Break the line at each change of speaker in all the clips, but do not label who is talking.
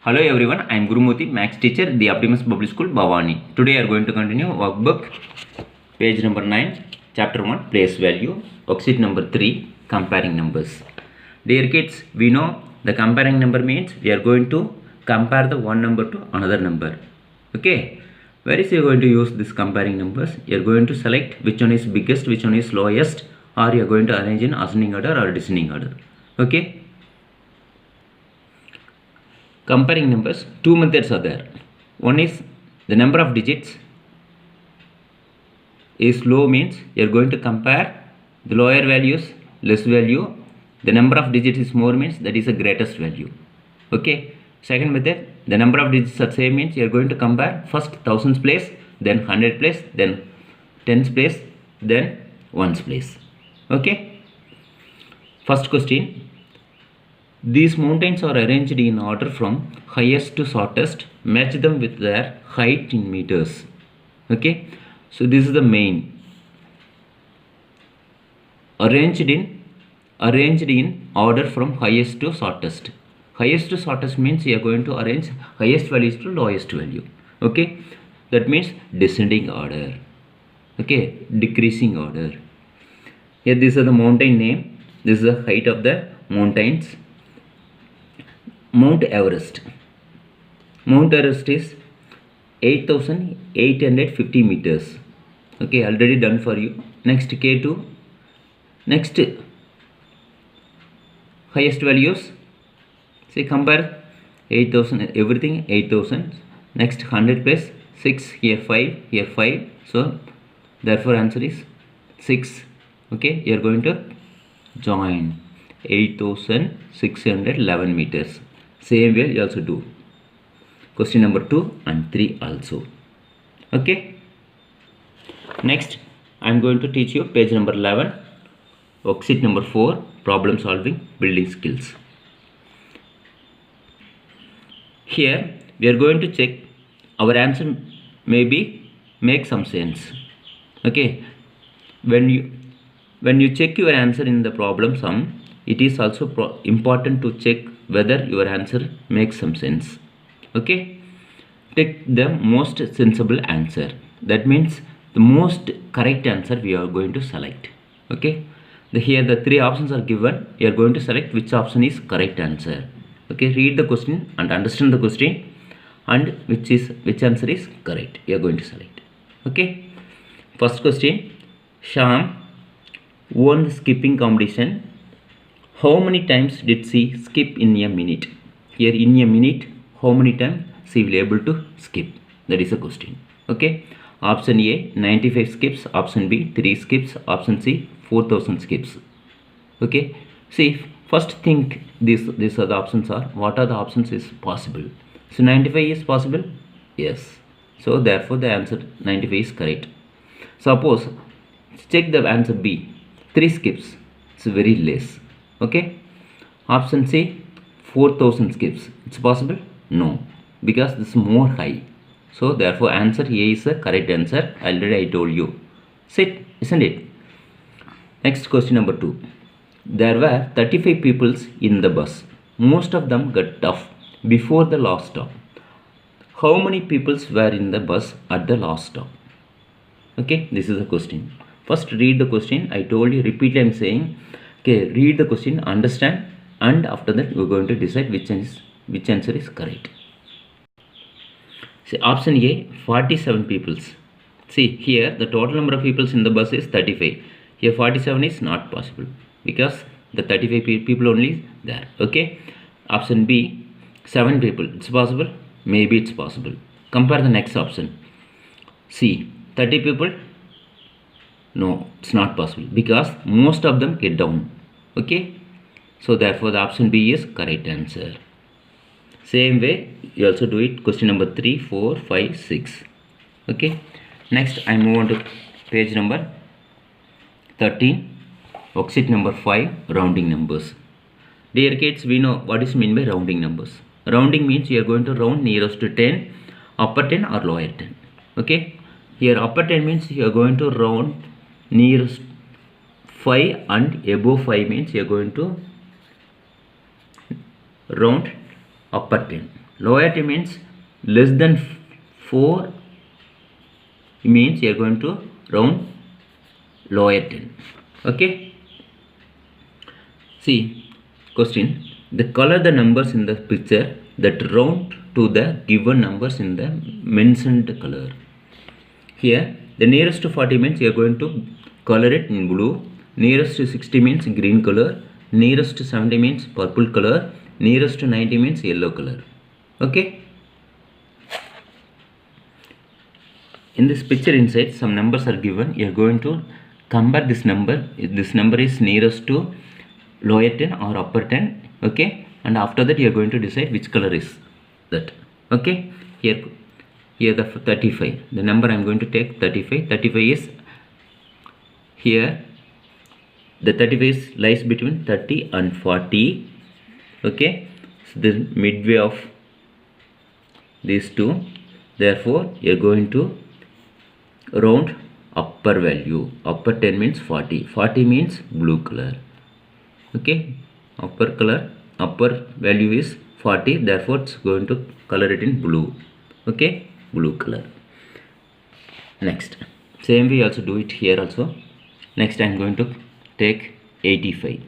Hello everyone, I am Gurumurthy, Maths teacher, the Optimus Public School, Bhavani. Today we are going to continue workbook, page number 9, chapter 1, place value, worksheet number 3, comparing numbers. Dear kids, we know the comparing number means we are going to compare the one number to another number. Okay, where is you going to use this comparing numbers? You are going to select which one is biggest, which one is lowest, or you are going to arrange in ascending order or descending order. Okay. Comparing numbers, two methods are there. One is the number of digits is low means you are going to compare the lower values, less value. The number of digits is more means that is the greatest value. Okay. Second method, the number of digits are same means you are going to compare first thousands place, then hundred place, then tens place, then ones place. Okay. First question. These mountains are arranged in order from highest to shortest. Match them with their height in meters. Okay. So this is the main. Arranged in order from highest to shortest. Highest to shortest means you are going to arrange highest values to lowest value. Okay. That means descending order. Okay. Decreasing order. Here this is the mountain name. This is the height of the mountains. Mount Everest. Mount Everest is 8,850 meters. Okay, already done for you. Next K2. Next highest values. See, compare 8,000, everything 8,000. Next 100 plus 6, here 5, here 5. So therefore answer is 6. Okay, you are going to join 8,611 meters. Same way you also do question number 2 and 3 also. Okay. Next I am going to teach you page number 11, worksheet number 4, problem solving building skills. Here we are going to check our answer maybe make some sense. Okay. When you check your answer in the problem sum, it is also important to check whether your answer makes some sense. Okay. Take the most sensible answer. That means the most correct answer we are going to select. Okay. Here the three options are given. You are going to select which option is correct answer. Okay. Read the question and understand the question and which answer is correct. You are going to select. Okay. First question. Sham won the skipping competition. How many times did she skip in a minute? Here in a minute, how many times she will able to skip? That is a question. Okay. Option A 95 skips. Option B 3 skips. Option C 4000 skips. Okay. See, first think these are the options are. What are the options is possible? So 95 is possible. Yes. So therefore the answer 95 is correct. Suppose check the answer B. 3 skips. It's very less. Okay. Option C 4000 skips. It's possible? No, because this is more high. So therefore answer A is the correct answer. Already I told you. Sit, isn't it? Next question number 2. There were 35 people in the bus. Most of them got off before the last stop. How many people were in the bus at the last stop? Okay, this is a question. First read the question. I told you repeatedly I am saying. Okay, read the question, understand, and after that we are going to decide which answer is correct. See, option A 47 people. See, here the total number of people in the bus is 35. Here 47 is not possible because the 35 people only is there. Okay. Option B 7 people. It's possible? Maybe it's possible. Compare the next option. C 30 people. No, it's not possible because most of them get down. Okay. So therefore the option B is correct answer. Same way you also do it. Question number 3, 4, 5, 6. Okay. Next I move on to page number 13, worksheet number 5, rounding numbers. Dear kids, we know what is meant by rounding numbers. Rounding means you are going to round nearest to 10, upper 10 or lower 10. Okay. Here upper 10 means you are going to round nearest 5 and above 5 means you are going to round upper 10. Lower 10 means less than 4 means you are going to round lower 10. Okay. See, question. The color the numbers in the picture that round to the given numbers in the mentioned color. Here, the nearest to 40 means you are going to color it in blue. Nearest to 60 means green color. Nearest to 70 means purple color. Nearest to 90 means yellow color. Okay. In this picture inside, some numbers are given. You are going to compare this number. This number is nearest to lower 10 or upper 10. Okay. And after that, you are going to decide which color is that. Okay. Here the 35. The number I am going to take 35. 35 is here. The 35 lies between 30 and 40. Okay. So the midway of these two. Therefore, you are going to round upper value. Upper 10 means 40. 40 means blue color. Okay. Upper value is 40. Therefore, it's going to color it in blue. Okay. Blue color. Next. Same way also do it here also. Next I am going to take 85.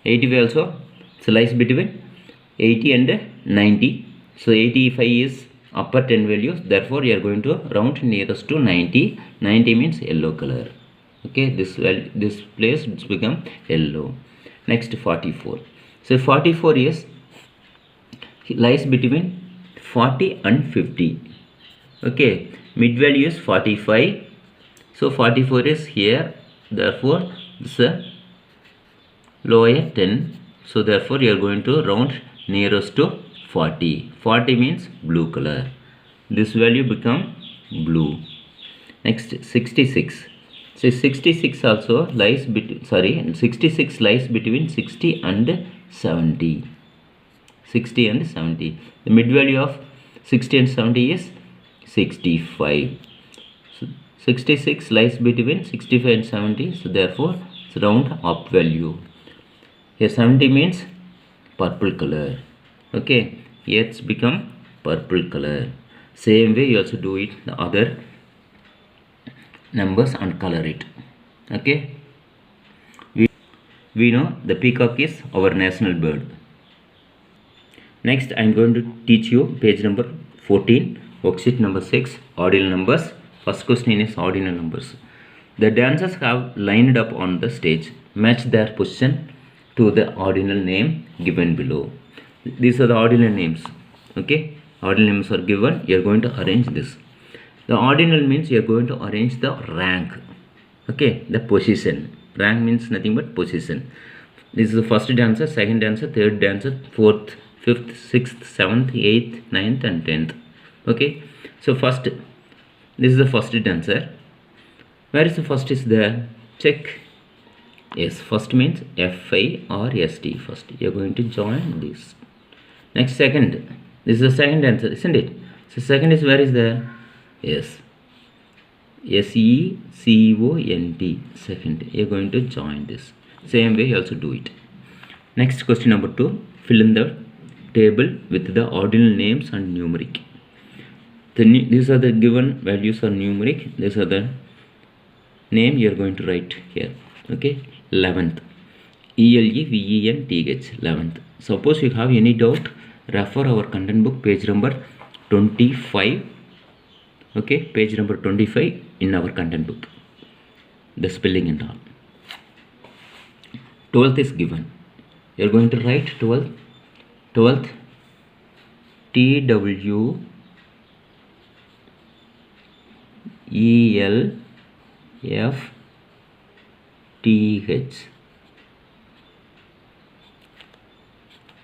85 also lies between 80 and 90. So 85 is upper 10 values. Therefore you are going to round nearest to 90. 90 means yellow color. Okay, this place it's become yellow. Next 44. So 44 is lies between 40 and 50. Okay, mid value is 45. So 44 is here. Therefore this is lower 10. So therefore you are going to round nearest to 40. 40 means blue color. This value become blue. Next 66. So 66 also lies 66 lies between 60 and 70. 60 and 70. The mid value of 60 and 70 is 65. So 66 lies between 65 and 70. So therefore it's round up value. Here 70 means purple color. Okay, here it's become purple color. Same way you also do it the other numbers and color it. Okay, we know the peacock is our national bird. Next I am going to teach you page number 14, worksheet number 6, ordinal numbers. First question is ordinal numbers. The dancers have lined up on the stage. Match their position to the ordinal name given below. These are the ordinal names. Okay, ordinal names are given. You are going to arrange this. The ordinal means you are going to arrange the rank. Okay, the position. Rank means nothing but position. This is the first dancer, second dancer, third dancer, fourth, fifth, sixth, seventh, eighth, ninth and 10th. Okay, so first, this is the first dancer. Where is the first is there? Check. Yes, first means F-I or S-T. First, you are going to join this. Next, second. This is the second dancer, isn't it? So second is where is there? Yes, S-E-C-O-N-T. Second, you are going to join this. Same way you also do it. Next question number 2. Fill in the table with the ordinal names and numeric. These are the given values are numeric. These are the name you are going to write here. Okay, 11th. E-L-E-V-E-N-T-H. 11th. Suppose you have any doubt, refer our content book page number 25. Okay, page number 25 in our content book. The spelling and all. 12th is given. You are going to write 12th. 12th, T-W-E-L-F-T-H.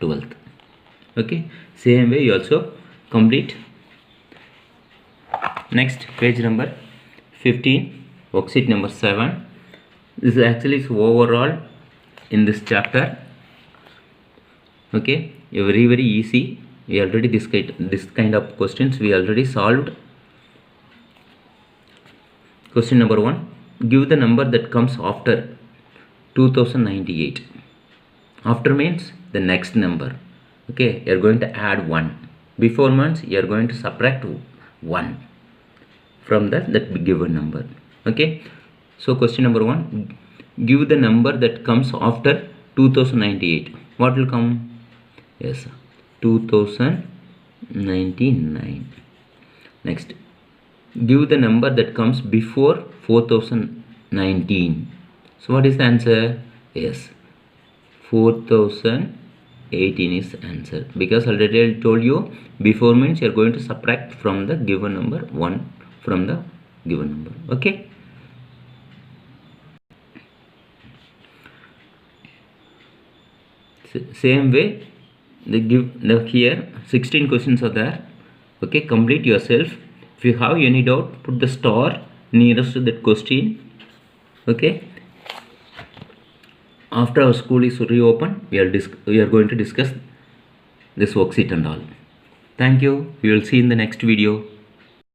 12th. Okay, same way you also complete. Next, page number 15, worksheet number 7. This is actually overall in this chapter. Okay, very easy. We already this kind of questions we already solved. Question number 1. Give the number that comes after 2098. After means the next number. Okay, you are going to add 1. Before means you are going to subtract 1 from that given number. Okay, so question number 1, give the number that comes after 2098. What will come? Yes, 2099. Next, give the number that comes before 4019. So what is the answer? Yes, 4018 is the answer, because already I told you before means you are going to subtract from the given number 1 from the given number. Okay, same way they give here 16 questions are there. Okay, complete yourself. If you have any doubt, put the star nearest to that question. Okay, after our school is reopened, we are going to discuss this worksheet and all. Thank you. We will see in the next video.